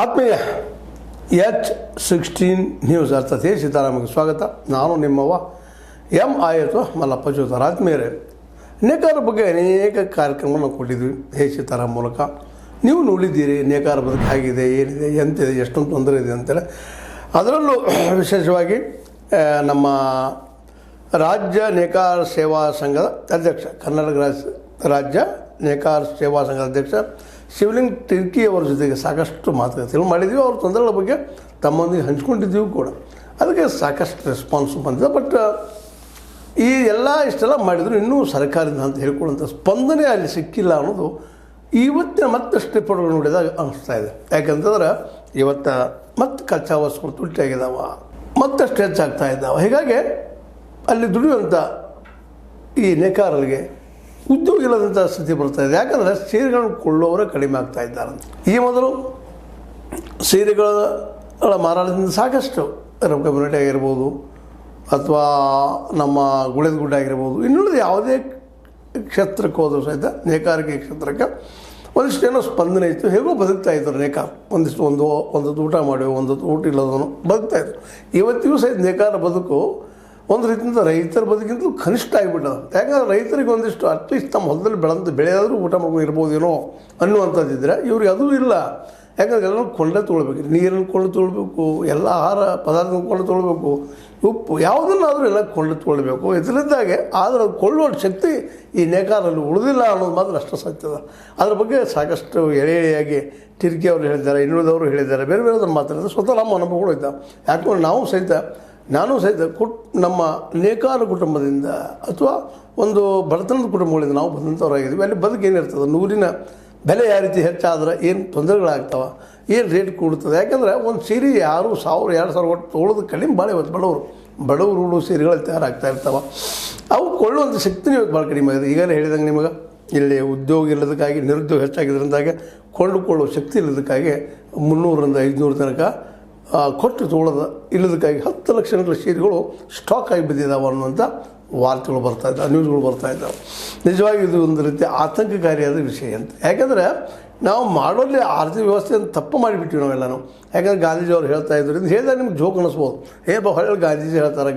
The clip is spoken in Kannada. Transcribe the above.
ಆತ್ಮೀಯ H16 ನ್ಯೂಸ್ ಅರ್ಥಾತ್ ಸೀತಾರಾಮಗೆ ಸ್ವಾಗತ. ನಾನು ನಿಮ್ಮವ MI ಅಥವಾ ಮಲ್ಲಪ್ಪ ಜೋತಾರ. ಆತ್ಮೀಯರೇ, ನೇಕಾರ ಬಗ್ಗೆ ಅನೇಕ ಕಾರ್ಯಕ್ರಮಗಳನ್ನು ಕೊಟ್ಟಿದ್ವಿ ಸೀತಾರಾಮ್ ಮೂಲಕ. ನೀವು ನೋಡಿದ್ದೀರಿ ನೇಕಾರ ಬದುಕು ಹೇಗಿದೆ, ಏನಿದೆ, ಎಂತಿದೆ, ಎಷ್ಟೊಂದು ತೊಂದರೆ ಇದೆ ಅಂತೇಳಿ. ಅದರಲ್ಲೂ ವಿಶೇಷವಾಗಿ ನಮ್ಮ ರಾಜ್ಯ ನೇಕಾರ ಸೇವಾ ಸಂಘದ ಅಧ್ಯಕ್ಷ, ಕರ್ನಾಟಕ ರಾಜ್ಯ ನೇಕಾರ ಸೇವಾ ಸಂಘದ ಅಧ್ಯಕ್ಷ ಶಿವಲಿಂಗ್ ಟಿರ್ಕಿ ಅವರ ಜೊತೆಗೆ ಸಾಕಷ್ಟು ಮಾತುಕತೆಗಳು ಮಾಡಿದ್ವಿ. ಅವ್ರ ತೊಂದರೆಗಳ ಬಗ್ಗೆ ತಮ್ಮೊಂದಿಗೆ ಹಂಚ್ಕೊಂಡಿದ್ದೀವಿ ಕೂಡ. ಅದಕ್ಕೆ ಸಾಕಷ್ಟು ರೆಸ್ಪಾನ್ಸ್ ಬಂದಿದೆ. ಬಟ್ ಈ ಎಲ್ಲ ಇಷ್ಟೆಲ್ಲ ಮಾಡಿದ್ರು ಇನ್ನೂ ಸರ್ಕಾರದಿಂದ ಅಂತ ಹೇಳ್ಕೊಳ್ಳೋಂಥ ಸ್ಪಂದನೆ ಅಲ್ಲಿ ಸಿಕ್ಕಿಲ್ಲ ಅನ್ನೋದು ಇವತ್ತಿನ ಮತ್ತಷ್ಟು ರಿಪೋರ್ಟ್ಗಳು ನೋಡಿದಾಗ ಅನಿಸ್ತಾ ಇದೆ. ಯಾಕಂತಂದ್ರೆ ಇವತ್ತು ಮತ್ತೆ ಕಚ್ಚಾ ವಸ್ತುಗಳು ತುಟ್ಟಿಯಾಗಿದ್ದಾವೆ, ಮತ್ತಷ್ಟು ಹೆಚ್ಚಾಗ್ತಾ ಇದ್ದಾವೆ. ಹೀಗಾಗಿ ಅಲ್ಲಿ ದುಡಿಯುವಂಥ ಈ ನೇಕಾರರಿಗೆ ಉದ್ಯೋಗ ಇಲ್ಲದಂಥ ಸ್ಥಿತಿ ಬರ್ತಾಯಿದೆ. ಯಾಕಂದರೆ ಸೀರೆಗಳನ್ನು ಕೊಳ್ಳೋವರೇ ಕಡಿಮೆ ಆಗ್ತಾ ಇದ್ದಾರಂತೆ. ಈ ಮೊದಲು ಸೀರೆಗಳ ಮಾರಾಟದಿಂದ ಸಾಕಷ್ಟು ನಮ್ಮ ಕಮ್ಯುನಿಟಿ ಆಗಿರ್ಬೋದು ಅಥವಾ ನಮ್ಮ ಗುಳೆದ ಗುಡ್ಡ ಆಗಿರ್ಬೋದು, ಇನ್ನುಳಿದ ಯಾವುದೇ ಕ್ಷೇತ್ರಕ್ಕೆ ಹೋದರೂ ಸಹಿತ ನೇಕಾರಿಕೆ ಕ್ಷೇತ್ರಕ್ಕೆ ಒಂದಿಷ್ಟು ಏನೋ ಸ್ಪಂದನೆ ಇತ್ತು. ಹೇಗೋ ಬದುಕ್ತಾ ಇದ್ದರು ನೇಕಾರ. ಒಂದಿಷ್ಟು ಒಂದು ಊಟ ಮಾಡಿ ಒಂದು ಊಟ ಇಲ್ಲದನ್ನು ಬದುಕ್ತಾಯಿದ್ರು. ಇವತ್ತಿಗೂ ಸಹಿತ ನೇಕಾರ ಬದುಕು ಒಂದು ರೀತಿಯಿಂದ ರೈತರ ಬದುಕಿಂತಲೂ ಕನಿಷ್ಠ ಆಗಿಬಿಟ್ಟದ. ಯಾಕಂದರೆ ರೈತರಿಗೆ ಒಂದಿಷ್ಟು ಅಟ್ಲೀಸ್ಟ್ ತಮ್ಮ ಹೊಲದಲ್ಲಿ ಬೆಳೆಯಾದರೂ ಊಟ ಮಾಡ್ಕೊಂಡು ಇರ್ಬೋದೇನೋ ಅನ್ನುವಂಥದ್ದಿದ್ದರೆ ಇವ್ರಿಗೆ ಅದೂ ಇಲ್ಲ. ಯಾಕಂದರೆ ಎಲ್ಲರೂ ಕೊಂಡೇ ತೊಗೊಳ್ಬೇಕು, ನೀರನ್ನು ಕೊಂಡು ತೊಗೊಳ್ಬೇಕು, ಎಲ್ಲ ಆಹಾರ ಪದಾರ್ಥ ಕೊಂಡು ತೊಗೊಳ್ಬೇಕು, ಉಪ್ಪು ಯಾವುದನ್ನಾದರೂ ಎಲ್ಲ ಕೊಂಡು ತೊಗೊಳ್ಬೇಕು. ಇದರಿಂದಾಗೆ ಆದರೆ ಅದು ಕೊಳ್ಳುವ ಶಕ್ತಿ ಈ ನೇಕಾರಲ್ಲಿ ಉಳಿದಿಲ್ಲ ಅನ್ನೋದು ಮಾತ್ರ ಅಷ್ಟು ಸತ್ಯದ. ಅದ್ರ ಬಗ್ಗೆ ಸಾಕಷ್ಟು ಎಳೆಯಾಗಿ ಟಿರ್ಕಿ ಅವರು ಹೇಳಿದ್ದಾರೆ, ಇನ್ನುಳಿದವರು ಹೇಳಿದ್ದಾರೆ, ಬೇರೆ ಬೇರೆದನ್ನು ಮಾತಾಡಿದ್ದಾರೆ. ಸ್ವತಃ ನಮ್ಮ ಅನುಭವಗಳು ಇದ್ದಾವೆ. ಯಾಕಂದ್ರೆ ನಾನು ಸಹಿತ ನಮ್ಮ ನೇಕಾರ ಕುಟುಂಬದಿಂದ ಅಥವಾ ಒಂದು ಬಡತನದ ಕುಟುಂಬಗಳಿಂದ ನಾವು ಬಂದಂಥವ್ರಾಗಿದ್ದೀವಿ. ಅಲ್ಲಿ ಬದುಕು ಏನಿರ್ತದೆ, ನೂರಿನ ಬೆಲೆ ಯಾವ ರೀತಿ ಹೆಚ್ಚಾದ್ರೆ ಏನು ತೊಂದರೆಗಳಾಗ್ತವೆ, ಏನು ರೇಟ್ ಕೂಡ್ತದೆ. ಯಾಕಂದರೆ ಒಂದು ಸೀರೆ ಯಾರು 1000-2000 ಒಟ್ಟು ತೊಗೊಳೋದು ಕಡಿಮೆ ಭಾಳ. ಇವತ್ತು ಬಡವರು ಉಡೋ ಸೀರೆಗಳು ತಯಾರಾಗ್ತಾ ಇರ್ತಾವೆ. ಅವು ಕೊಳ್ಳುವಂಥ ಶಕ್ತಿನೂ ಇವತ್ತು ಭಾಳ ಕಡಿಮೆ ಆಗಿದೆ. ಈಗಲೇ ಹೇಳಿದಂಗೆ ನಿಮಗೆ ಇಲ್ಲಿ ಉದ್ಯೋಗ ಇಲ್ಲದಕ್ಕಾಗಿ ನಿರುದ್ಯೋಗ ಹೆಚ್ಚಾಗಿದ್ದರಿಂದಾಗೆ ಕೊಂಡುಕೊಳ್ಳುವ ಶಕ್ತಿ ಇಲ್ಲದಕ್ಕಾಗಿ 300-500 ತನಕ ಕೊಟ್ಟು ತೊಗೊಳೋದು ಇಲ್ಲದಕ್ಕಾಗಿ 10 ಲಕ್ಷ ಸೀರೆಗಳು ಸ್ಟಾಕ್ ಆಗಿ ಬಿದ್ದಿದ್ದಾವೆ ಅನ್ನುವಂಥ ವಾರ್ತೆಗಳು ಬರ್ತಾಯಿದ್ದಾವೆ, ನ್ಯೂಸ್ಗಳು ಬರ್ತಾಯಿದ್ದಾವೆ. ನಿಜವಾಗಿ ಇದು ಒಂದು ರೀತಿ ಆತಂಕಕಾರಿಯಾದ ವಿಷಯ ಅಂತ. ಯಾಕಂದರೆ ನಾವು ಮಾಡೋಲ್ಲಿ ಆರ್ಥಿಕ ವ್ಯವಸ್ಥೆಯನ್ನು ತಪ್ಪು ಮಾಡಿಬಿಟ್ಟಿವಿ ನಾವೆಲ್ಲ. ಯಾಕಂದರೆ ಗಾಂಧೀಜಿಯವರು ಹೇಳ್ತಾ ಇದ್ರು, ಇದು ಹೇಳಿದಾಗ ನಿಮ್ಗೆ ಜೋಕ್ ಅನ್ನಿಸ್ಬೋದು, ಹೊಳ್ಳಿ ಗಾಂಧೀಜಿ ಹೇಳ್ತಾರೆ